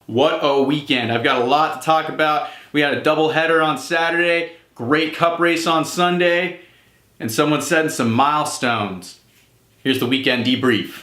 What a weekend. I've got a lot to talk about. We had a doubleheader on Saturday, great cup race on Sunday, and someone setting some milestones. Here's the weekend debrief.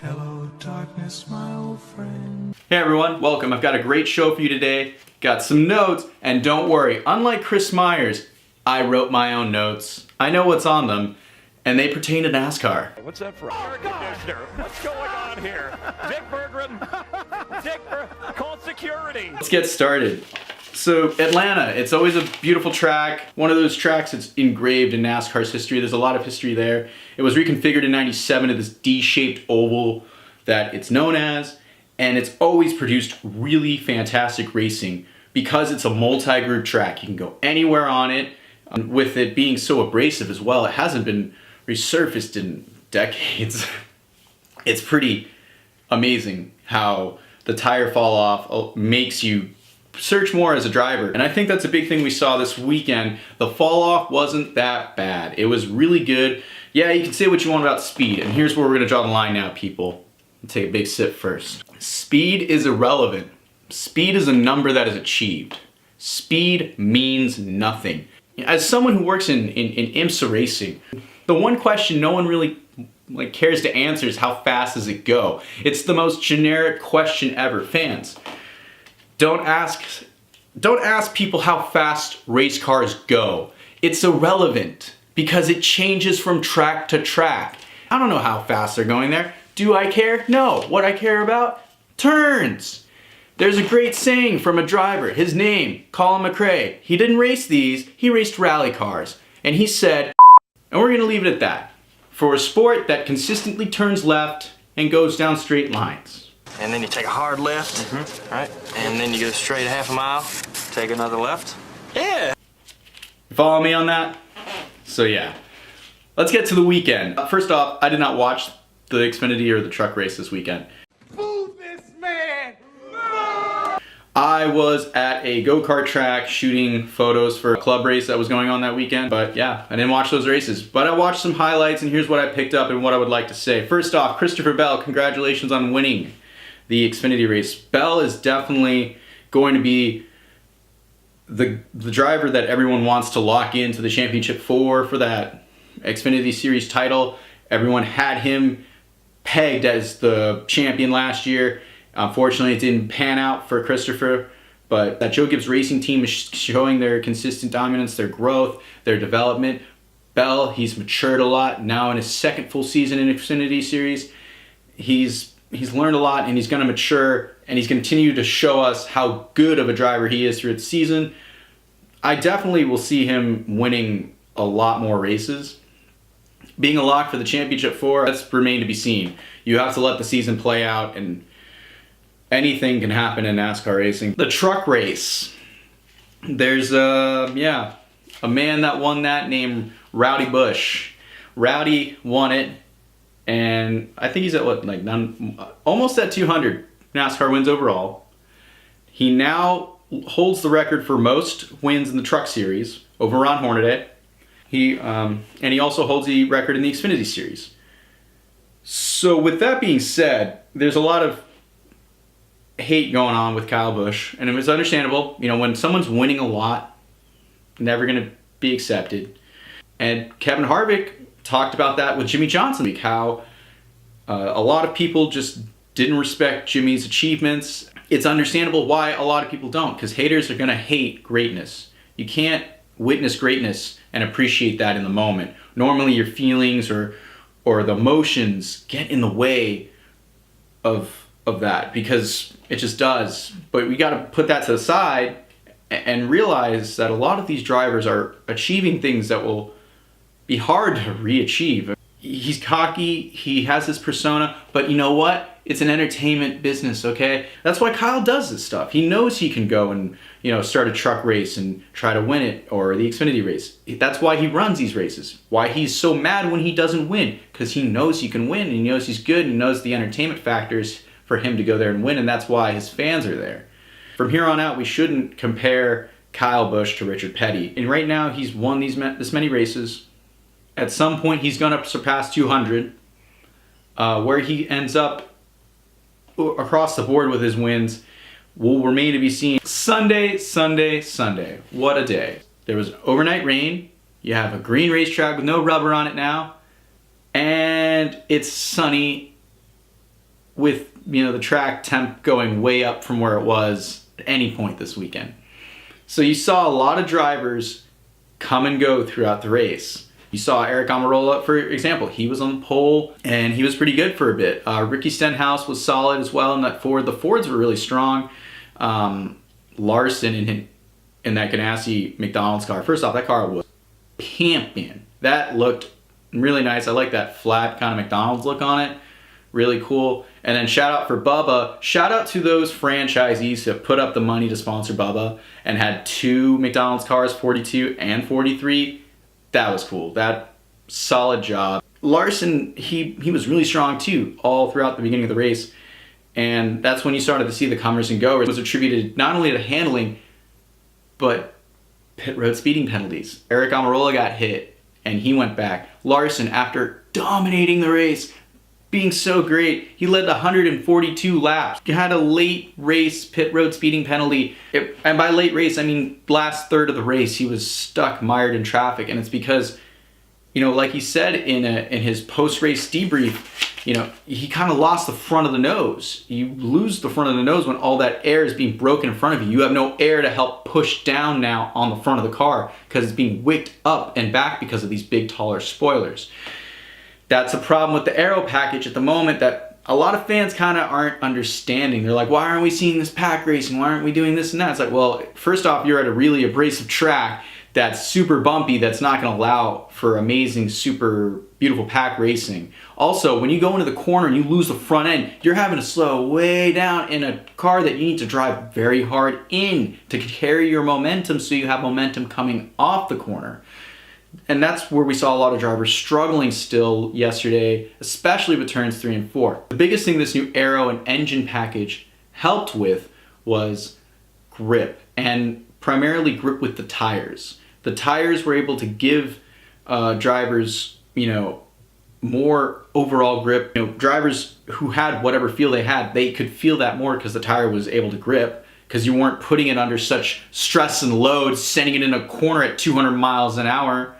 Hello, darkness, my old friend. Hey everyone, welcome. I've got a great show for you today. Got some notes, and don't worry, unlike Chris Myers, I wrote my own notes. I know what's on them, and they pertain to NASCAR. What's that for? Air conditioner. What's going on here? Dick Berggren. Call security. Let's get started. So Atlanta, it's always a beautiful track. One of those tracks that's engraved in NASCAR's history. There's a lot of history there. It was reconfigured in '97 to this D-shaped oval that it's known as, and it's always produced really fantastic racing because it's a multi-group track. You can go anywhere on it. With it being so abrasive as well, it hasn't been resurfaced in decades. It's pretty amazing how the tire fall off makes you search more as a driver. And I think that's a big thing we saw this weekend. The fall off wasn't that bad. It was really good. Yeah, you can say what you want about speed. And here's where we're gonna draw the line now, people. I'll take a big sip first. Speed is irrelevant. Speed is a number that is achieved. Speed means nothing. As someone who works in IMSA racing, the one question no one really cares to answer is how fast does it go? It's the most generic question ever. Fans, don't ask people how fast race cars go. It's irrelevant because it changes from track to track. I don't know how fast they're going there. Do I care? No. What I care about? Turns. There's a great saying from a driver, his name, Colin McRae. He didn't race these, he raced rally cars. And he said, and we're gonna leave it at that, for a sport that consistently turns left and goes down straight lines. And then you take a hard left, right? And then you go straight a half a mile, take another left. Yeah. You follow me on that? So yeah, let's get to the weekend. First off, I did not watch the Xfinity or the truck race this weekend. I was at a go-kart track shooting photos for a club race that was going on that weekend. But yeah, I didn't watch those races. But I watched some highlights, and here's what I picked up and what I would like to say. First off, Christopher Bell, congratulations on winning the Xfinity race. Bell is definitely going to be the driver that everyone wants to lock into the championship for that Xfinity Series title. Everyone had him pegged as the champion last year. Unfortunately, it didn't pan out for Christopher, but that Joe Gibbs Racing team is showing their consistent dominance, their growth, their development. Bell, he's matured a lot. Now in his second full season in Xfinity Series, he's learned a lot, and he's going to mature, and he's going to continue to show us how good of a driver he is through the season. I definitely will see him winning a lot more races. Being a lock for the championship that's remained to be seen. You have to let the season play out, and anything can happen in NASCAR racing. The truck race. There's a man that won that named Rowdy Bush. Rowdy won it, and I think he's at almost at 200 NASCAR wins overall. He now holds the record for most wins in the Truck Series over Ron Hornaday. He also holds the record in the Xfinity Series. So with that being said, there's a lot of hate going on with Kyle Busch, and it's understandable. You know, when someone's winning a lot, never going to be accepted. And Kevin Harvick talked about that with Jimmy Johnson, how a lot of people just didn't respect Jimmy's achievements. It's understandable why a lot of people don't, because haters are going to hate greatness. You can't witness greatness and appreciate that in the moment. Normally your feelings or the emotions get in the way of that, because it just does. But we got to put that to the side and realize that a lot of these drivers are achieving things that will be hard to re-achieve. He's cocky, he has this persona, but you know what? It's an entertainment business, okay? That's why Kyle does this stuff. He knows he can go and, start a truck race and try to win it, or the Xfinity race. That's why he runs these races. Why he's so mad when he doesn't win, because he knows he can win, and he knows he's good, and he knows the entertainment factors for him to go there and win, and that's why his fans are there. From here on out, we shouldn't compare Kyle Busch to Richard Petty. And right now, he's won this many races, At some point, he's going to surpass 200. Where he ends up across the board with his wins will remain to be seen. Sunday. What a day. There was overnight rain. You have a green racetrack with no rubber on it now. And it's sunny with, the track temp going way up from where it was at any point this weekend. So you saw a lot of drivers come and go throughout the race. You saw Eric Almirola, for example. He was on the pole, and he was pretty good for a bit. Ricky Stenhouse was solid as well in that Ford. The Fords were really strong. Larson in that Ganassi McDonald's car. First off, that car was pimping. That looked really nice. I like that flat kind of McDonald's look on it. Really cool. And then shout out for Bubba. Shout out to those franchisees who have put up the money to sponsor Bubba and had 2 McDonald's cars, 42 and 43. That was cool. That solid job. Larson, he was really strong too, all throughout the beginning of the race. And that's when you started to see the comers and goers. It was attributed not only to handling, but pit road speeding penalties. Eric Almirola got hit and he went back. Larson, after dominating the race, being so great, he led 142 laps. He had a late race pit road speeding penalty. And by late race, I mean last third of the race, he was stuck, mired in traffic. And it's because, like he said in his post-race debrief, he kind of lost the front of the nose. You lose the front of the nose when all that air is being broken in front of you. You have no air to help push down now on the front of the car because it's being wicked up and back because of these big, taller spoilers. That's a problem with the aero package at the moment that a lot of fans kind of aren't understanding. They're like, why aren't we seeing this pack racing? Why aren't we doing this and that? It's like, well, first off, you're at a really abrasive track that's super bumpy, that's not going to allow for amazing, super beautiful pack racing. Also, when you go into the corner and you lose the front end, you're having to slow way down in a car that you need to drive very hard in to carry your momentum so you have momentum coming off the corner. And that's where we saw a lot of drivers struggling still yesterday, especially with turns 3 and 4. The biggest thing this new aero and engine package helped with was grip, and primarily grip with the tires. The tires were able to give drivers, more overall grip. Drivers who had whatever feel they had, they could feel that more because the tire was able to grip, because you weren't putting it under such stress and load, sending it in a corner at 200 miles an hour.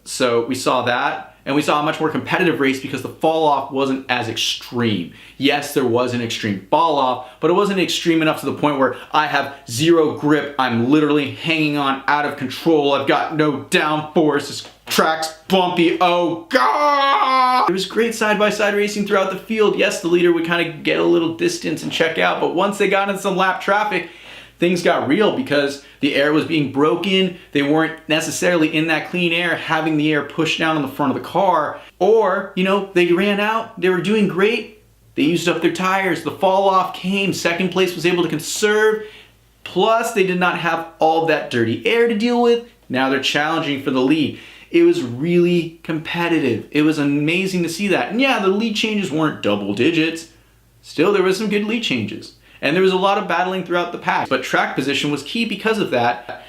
So we saw that, and we saw a much more competitive race because the fall off wasn't as extreme. Yes, there was an extreme fall off, but it wasn't extreme enough to the point where I have zero grip. I'm literally hanging on out of control. I've got no downforce. This track's bumpy. Oh God! There was great side-by-side racing throughout the field. Yes, the leader would kind of get a little distance and check out, but once they got in some lap traffic, things got real because the air was being broken. They weren't necessarily in that clean air, having the air push down on the front of the car. Or, they ran out, they were doing great. They used up their tires. The fall off came. Second place was able to conserve. Plus, they did not have all that dirty air to deal with. Now they're challenging for the lead. It was really competitive. It was amazing to see that. And yeah, the lead changes weren't double digits. Still, there was some good lead changes. And there was a lot of battling throughout the pack. But track position was key because of that.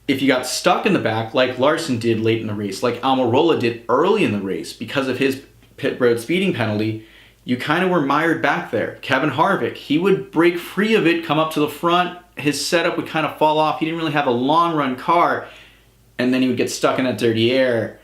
If you got stuck in the back, like Larson did late in the race, like Almirola did early in the race because of his pit road speeding penalty, you kind of were mired back there. Kevin Harvick, he would break free of it, come up to the front. His setup would kind of fall off. He didn't really have a long run car. And then he would get stuck in that dirty air.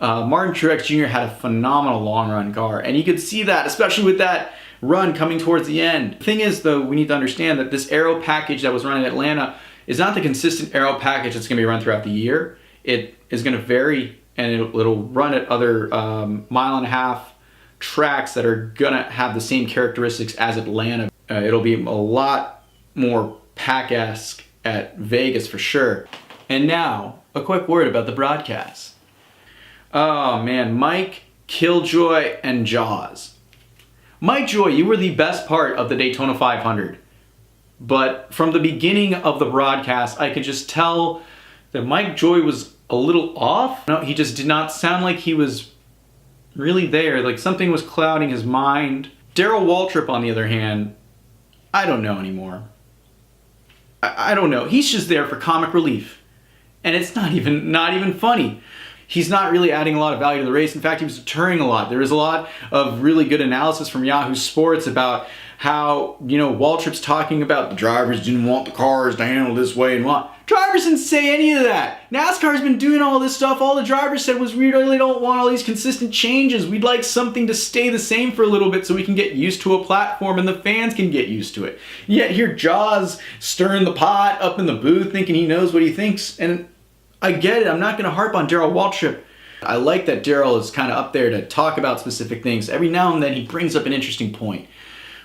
Martin Truex Jr. had a phenomenal long run car. And you could see that, especially with that run coming towards the end. The thing is, though, we need to understand that this aero package that was run in Atlanta is not the consistent aero package that's going to be run throughout the year. It is going to vary, and it'll run at other mile-and-a-half tracks that are going to have the same characteristics as Atlanta. It'll be a lot more pack-esque at Vegas for sure. And now, a quick word about the broadcast. Oh man, Mike, Killjoy, and Jaws. Mike Joy, you were the best part of the Daytona 500. But from the beginning of the broadcast, I could just tell that Mike Joy was a little off. No, he just did not sound like he was really there. Like something was clouding his mind. Darrell Waltrip, on the other hand, I don't know anymore. I don't know. He's just there for comic relief. And it's not even funny. he's not really adding a lot of value to the race. In fact, he was deterring a lot. There was a lot of really good analysis from Yahoo Sports about how, you know, Waltrip's talking about the drivers didn't want the cars to handle this way and what. Drivers didn't say any of that. NASCAR's been doing all this stuff. All the drivers said was, we really don't want all these consistent changes. We'd like something to stay the same for a little bit so we can get used to a platform and the fans can get used to it. Yet here Jaws stirring the pot up in the booth thinking he knows what he thinks. And I get it. I'm not going to harp on Darrell Waltrip. I like that Darrell is kind of up there to talk about specific things. Every now and then he brings up an interesting point.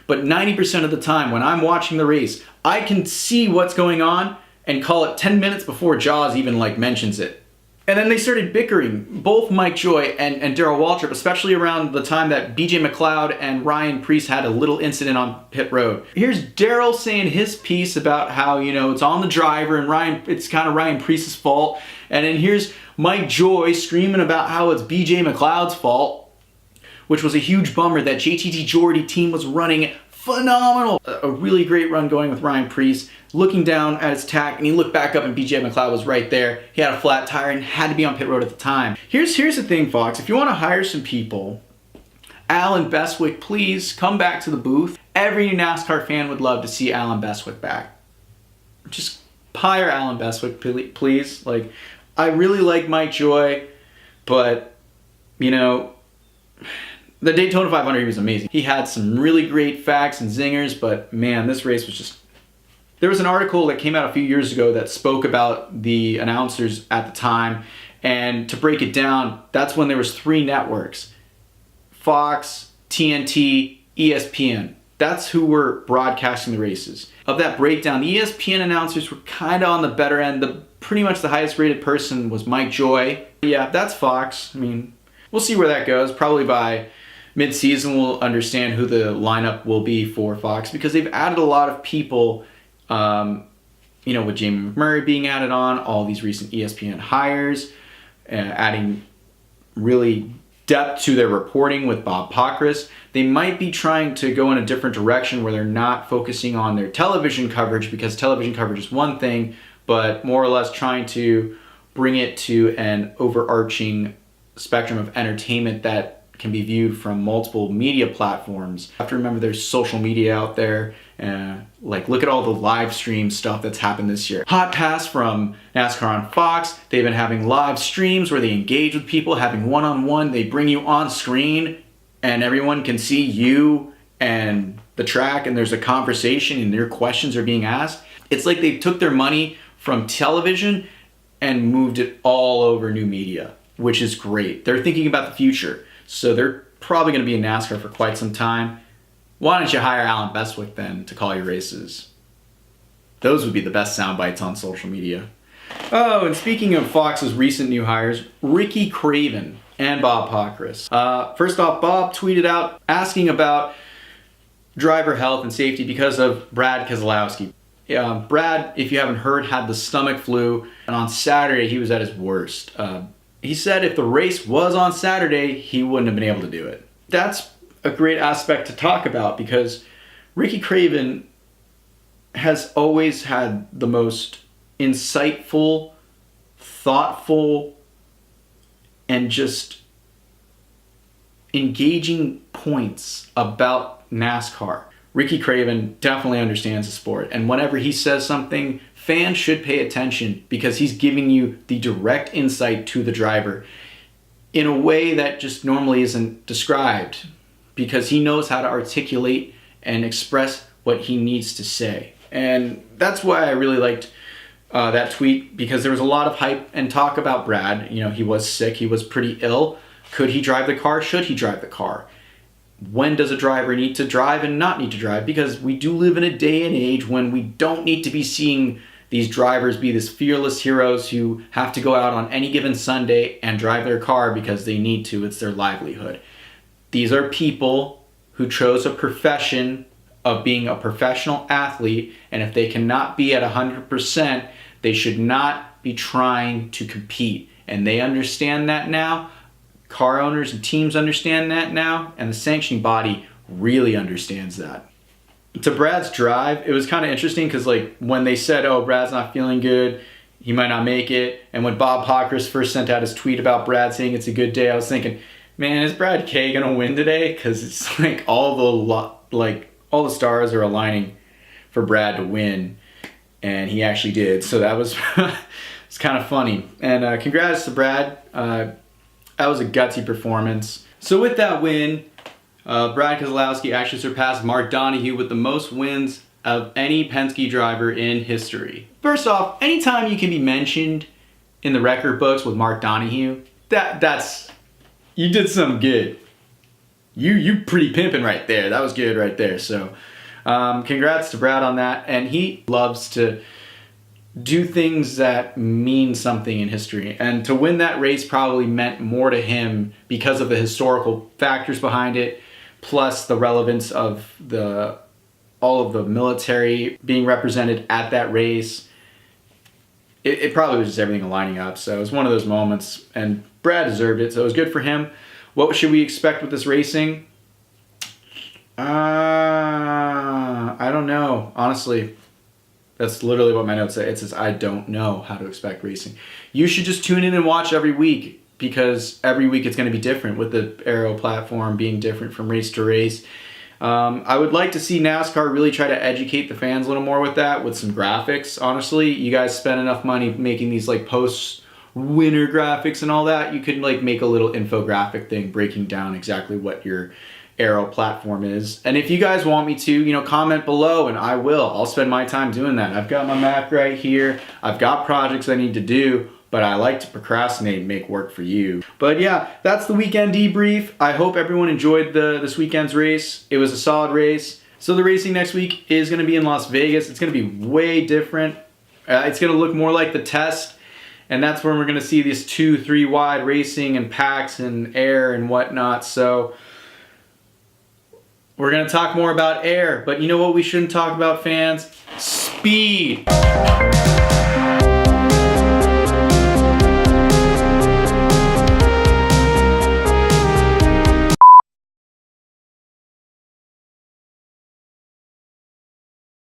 But 90% of the time when I'm watching the race, I can see what's going on and call it 10 minutes before Jaws even like mentions it. And then they started bickering, both Mike Joy and Darrell Waltrip, especially around the time that BJ McLeod and Ryan Preece had a little incident on pit road. Here's Darrell saying his piece about how, you know, it's on the driver and it's kind of Ryan Preece's fault. And then here's Mike Joy screaming about how it's BJ McLeod's fault, which was a huge bummer. That JTT Geordie team was running phenomenal. A really great run going with Ryan Preece, looking down at his tack, and he looked back up and BJ McLeod was right there. He had a flat tire and had to be on pit road at the time. Here's the thing, Fox. If you want to hire some people, Alan Bestwick, please come back to the booth. Every NASCAR fan would love to see Alan Bestwick back. Just hire Alan Bestwick, please. Like, I really like Mike Joy, but, you know, the Daytona 500, he was amazing. He had some really great facts and zingers, but man, this race was just... There was an article that came out a few years ago that spoke about the announcers at the time, and to break it down, that's when there was 3 networks: Fox, TNT, ESPN. That's who were broadcasting the races. Of that breakdown, the ESPN announcers were kind of on the better end. Pretty much the highest rated person was Mike Joy. Yeah, that's Fox. I mean, we'll see where that goes. Probably by mid-season we'll understand who the lineup will be for Fox, because they've added a lot of people, you know, with Jamie McMurray being added on, all these recent ESPN hires, adding really depth to their reporting with Bob Pockris. They might be trying to go in a different direction where they're not focusing on their television coverage, because television coverage is one thing, but more or less trying to bring it to an overarching spectrum of entertainment that can be viewed from multiple media platforms. You have to remember there's social media out there. Like, look at all the live stream stuff that's happened this year. Hot Pass from NASCAR on Fox. They've been having live streams where they engage with people, having one-on-one. They bring you on screen and everyone can see you and the track, and there's a conversation and their questions are being asked. It's like they took their money from television and moved it all over new media, which is great. They're thinking about the future. So they're probably going to be in NASCAR for quite some time. Why don't you hire Alan Bestwick then to call your races? Those would be the best sound bites on social media. Oh, and speaking of Fox's recent new hires, Ricky Craven and Bob Pockris. First off, Bob tweeted out asking about driver health and safety because of Brad Keselowski. Brad, if you haven't heard, had the stomach flu, and on Saturday he was at his worst. He said if the race was on Saturday, he wouldn't have been able to do it. That's a great aspect to talk about, because Ricky Craven has always had the most insightful, thoughtful, and just engaging points about NASCAR. Ricky Craven definitely understands the sport, and whenever he says something, fans should pay attention, because he's giving you the direct insight to the driver in a way that just normally isn't described, because he knows how to articulate and express what he needs to say. And that's why I really liked that tweet, because there was a lot of hype and talk about Brad. You know, he was sick, he was pretty ill. Could he drive the car? Should he drive the car? When does a driver need to drive and not need to drive? Because we do live in a day and age when we don't need to be seeing these drivers be these fearless heroes who have to go out on any given Sunday and drive their car because they need to. It's their livelihood. These are people who chose a profession of being a professional athlete, and if they cannot be at 100%, they should not be trying to compete. And they understand that now. Car owners and teams understand that now, and the sanctioning body really understands that. To Brad's drive, it was kind of interesting because, like, when they said, oh, Brad's not feeling good, he might not make it. And when Bob Pockris first sent out his tweet about Brad saying it's a good day, I was thinking, man, is Brad K gonna win today? Because it's like all the stars are aligning for Brad to win, and he actually did. So that was it's kind of funny. And congrats to Brad. That was a gutsy performance. So with that win, Brad Keselowski actually surpassed Mark Donohue with the most wins of any Penske driver in history. First off, anytime you can be mentioned in the record books with Mark Donohue, that's you did something good. You pretty pimping right there. That was good right there. So congrats to Brad on that. And he loves to do things that mean something in history. And to win that race probably meant more to him because of the historical factors behind it, plus the relevance of all of the military being represented at that race. It probably was just everything aligning up. So it was one of those moments, and Brad deserved it, so it was good for him. What should we expect with this racing? I don't know, honestly. That's literally what my notes say. It says, I don't know how to expect racing. You should just tune in and watch every week, because every week it's going to be different with the aero platform being different from race to race. I would like to see NASCAR really try to educate the fans a little more with that, with some graphics. Honestly, you guys spend enough money making these like post-winner graphics and all that. You could like make a little infographic thing breaking down exactly what your aero platform is. And if you guys want me to, comment below and I will. I'll spend my time doing that. I've got my Mac right here. I've got projects I need to do, but I like to procrastinate and make work for you. But yeah, that's the weekend debrief. I hope everyone enjoyed this weekend's race. It was a solid race. So the racing next week is going to be in Las Vegas. It's going to be way different. It's going to look more like the test. And that's when we're going to see this 2-3 wide racing and packs and air and whatnot. So we're going to talk more about air. But you know what we shouldn't talk about, fans? Speed.